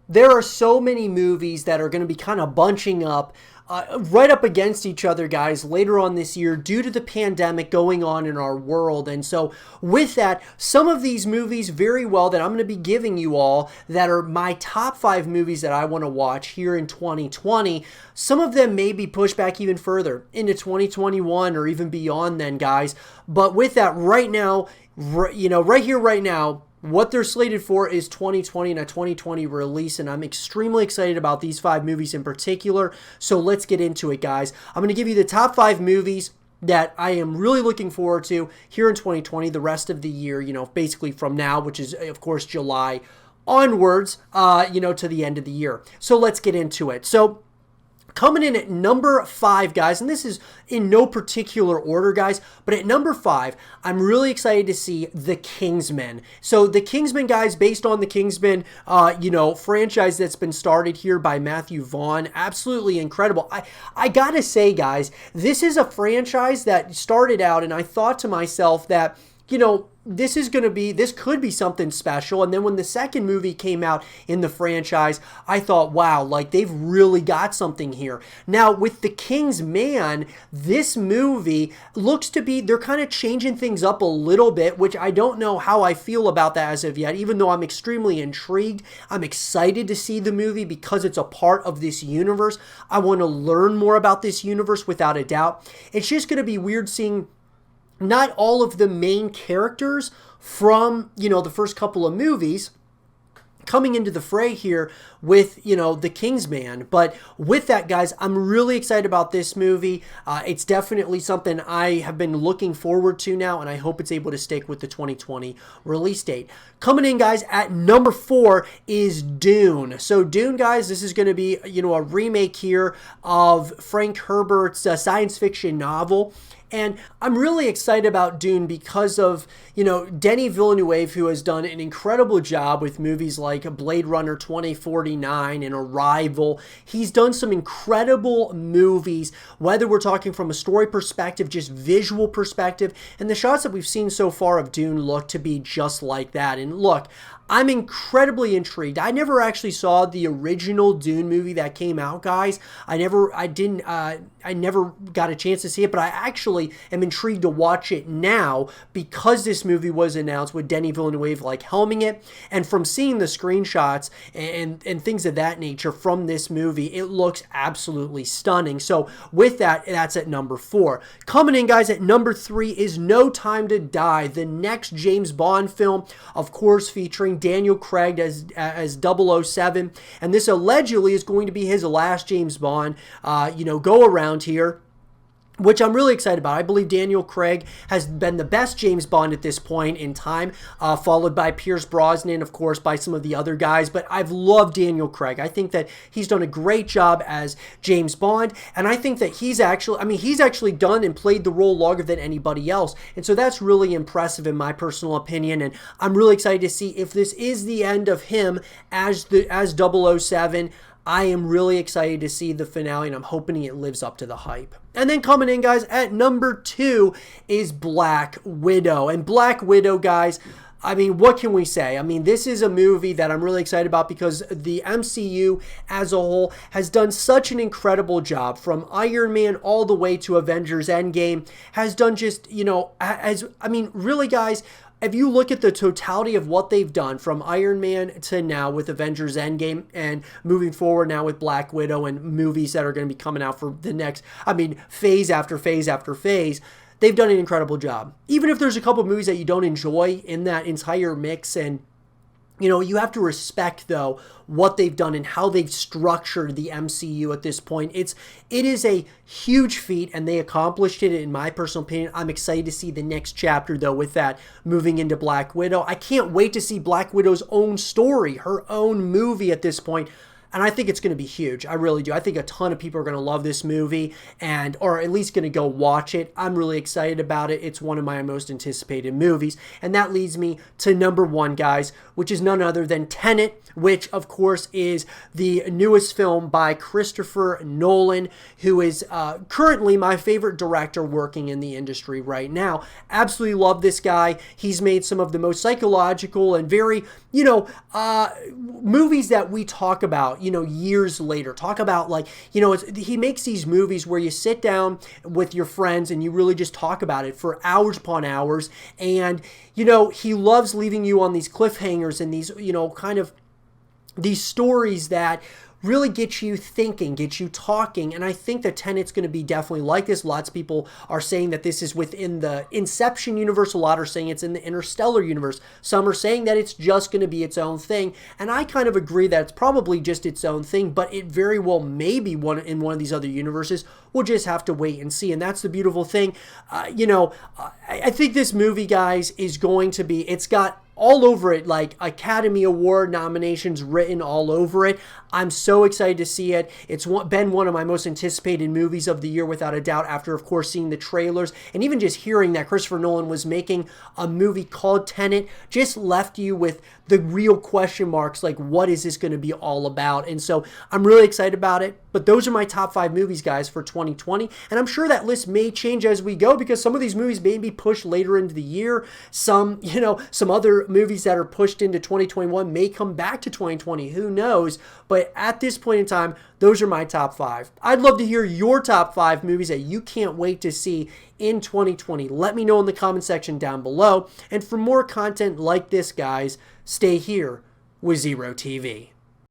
there are so many movies that are going to be kind of bunching up right up against each other, guys, later on this year due to the pandemic going on in our world. And so with that, some of these movies very well that I'm going to be giving you all that are my top 5 movies that I want to watch here in 2020, some of them may be pushed back even further into 2021 or even beyond then, guys. But with that, right now, right here, right now, what they're slated for is 2020 and a 2020 release, and I'm extremely excited about these 5 movies in particular. So let's get into it, guys. I'm going to give you the top 5 movies that I am really looking forward to here in 2020, the rest of the year, basically from now, which is, of course, July onwards, to the end of the year. So let's get into it. So coming in at number 5, guys, and this is in no particular order, guys, but at number 5, I'm really excited to see The Kingsman. So The Kingsman, guys, based on the Kingsman, franchise that's been started here by Matthew Vaughn, absolutely incredible. I gotta say, guys, this is a franchise that started out, and I thought to myself that, this could be something special. And then when the second movie came out in the franchise, I thought, wow, like they've really got something here. Now with The King's Man, this movie looks to be, they're kind of changing things up a little bit, which I don't know how I feel about that as of yet, even though I'm extremely intrigued. I'm excited to see the movie because it's a part of this universe. I want to learn more about this universe without a doubt. It's just going to be weird seeing not all of the main characters from, the first couple of movies coming into the fray here with, The Kingsman. But with that, guys, I'm really excited about this movie. It's definitely something I have been looking forward to now, and I hope it's able to stick with the 2020 release date. Coming in, guys, at number 4 is Dune. So Dune, guys, this is going to be, a remake here of Frank Herbert's science fiction novel. And I'm really excited about Dune because of, Denis Villeneuve, who has done an incredible job with movies like Blade Runner 2049 and Arrival. He's done some incredible movies, whether we're talking from a story perspective, just visual perspective. And the shots that we've seen so far of Dune look to be just like that. And look, I'm incredibly intrigued. I never actually saw the original Dune movie that came out, guys. I never got a chance to see it, but I actually am intrigued to watch it now because this movie was announced with Denis Villeneuve helming it, and from seeing the screenshots and things of that nature from this movie, it looks absolutely stunning. So with that, that's at number 4. Coming in, guys, at number 3 is No Time to Die, the next James Bond film, of course, featuring Daniel Craig as 007, and this allegedly is going to be his last James Bond, go around here, which I'm really excited about. I believe Daniel Craig has been the best James Bond at this point in time, followed by Pierce Brosnan, of course, by some of the other guys. But I've loved Daniel Craig. I think that he's done a great job as James Bond, and I think that he's actually done and played the role longer than anybody else. And so that's really impressive in my personal opinion, and I'm really excited to see if this is the end of him as 007. I am really excited to see the finale, and I'm hoping it lives up to the hype. And then coming in, guys, at number 2 is Black Widow. And Black Widow, guys, what can we say? This is a movie that I'm really excited about because the MCU as a whole has done such an incredible job, from Iron Man all the way to Avengers Endgame, has done just, really, guys, if you look at the totality of what they've done from Iron Man to now with Avengers Endgame and moving forward now with Black Widow and movies that are going to be coming out for the next, phase after phase after phase, they've done an incredible job. Even if there's a couple of movies that you don't enjoy in that entire mix, and you have to respect, though, what they've done and how they've structured the MCU at this point. It is a huge feat, and they accomplished it, in my personal opinion. I'm excited to see the next chapter, though, with that moving into Black Widow. I can't wait to see Black Widow's own story, her own movie at this point. and I think it's going to be huge. I really do. I think a ton of people are going to love this movie, or at least going to go watch it. I'm really excited about it. It's one of my most anticipated movies. And that leads me to number one, guys, which is none other than Tenet, which of course is the newest film by Christopher Nolan, who is currently my favorite director working in the industry right now. Absolutely love this guy. He's made some of the most psychological and very, movies that we talk about, years later. Talk about, like, he makes these movies where you sit down with your friends and you really just talk about it for hours upon hours. And, he loves leaving you on these cliffhangers and these, kind of these stories that really get you thinking, get you talking. And I think that Tenet's going to be definitely like this. Lots of people are saying that this is within the Inception universe. A lot are saying it's in the Interstellar universe. Some are saying that it's just going to be its own thing. And I kind of agree that it's probably just its own thing, but it very well may be in one of these other universes. We'll just have to wait and see. And that's the beautiful thing. I think this movie, guys, is going to be, it's got all over it, like Academy Award nominations written all over it. I'm so excited to see it. It's been one of my most anticipated movies of the year, without a doubt, after, of course, seeing the trailers and even just hearing that Christopher Nolan was making a movie called Tenet just left you with the real question marks, like, what is this going to be all about? And so I'm really excited about it. But those are my top 5 movies, guys, for 2020. And I'm sure that list may change as we go, because some of these movies may be pushed later into the year. Some other movies that are pushed into 2021 may come back to 2020. Who knows? But at this point in time, those are my top 5. I'd love to hear your top 5 movies that you can't wait to see in 2020. Let me know in the comment section down below. And for more content like this, guys, stay here with Zero TV.